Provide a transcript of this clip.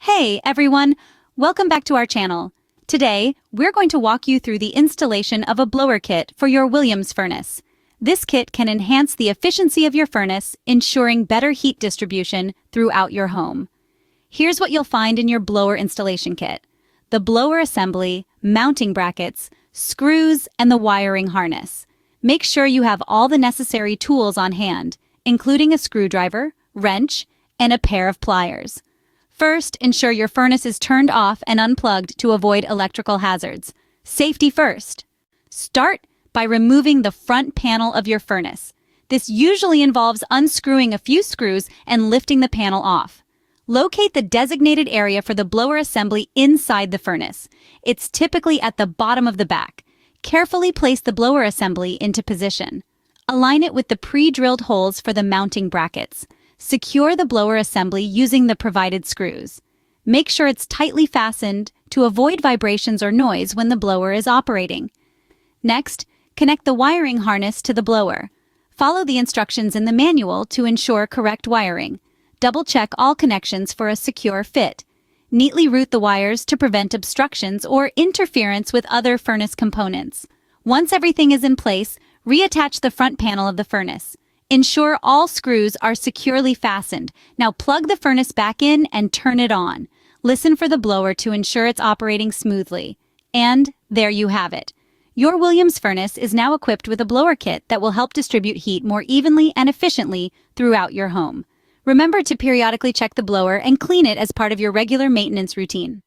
Hey everyone, welcome back to our channel. Today, we're going to walk you through the installation of a blower kit for your Williams furnace. This kit can enhance the efficiency of your furnace, ensuring better heat distribution throughout your home. Here's what you'll find in your blower installation kit: the blower assembly, mounting brackets, screws, and the wiring harness. Make sure you have all the necessary tools on hand, including a screwdriver, wrench, and a pair of pliers. First, ensure your furnace is turned off and unplugged to avoid electrical hazards. Safety first. Start by removing the front panel of your furnace. This usually involves unscrewing a few screws and lifting the panel off. Locate the designated area for the blower assembly inside the furnace. It's typically at the bottom of the back. Carefully place the blower assembly into position. Align it with the pre-drilled holes for the mounting brackets. Secure the blower assembly using the provided screws. Make sure it's tightly fastened to avoid vibrations or noise when the blower is operating. Next, connect the wiring harness to the blower. Follow the instructions in the manual to ensure correct wiring. Double-check all connections for a secure fit. Neatly route the wires to prevent obstructions or interference with other furnace components. Once everything is in place, reattach the front panel of the furnace. Ensure all screws are securely fastened. Now plug the furnace back in and turn it on. Listen for the blower to ensure it's operating smoothly. And there you have it. Your Williams furnace is now equipped with a blower kit that will help distribute heat more evenly and efficiently throughout your home. Remember to periodically check the blower and clean it as part of your regular maintenance routine.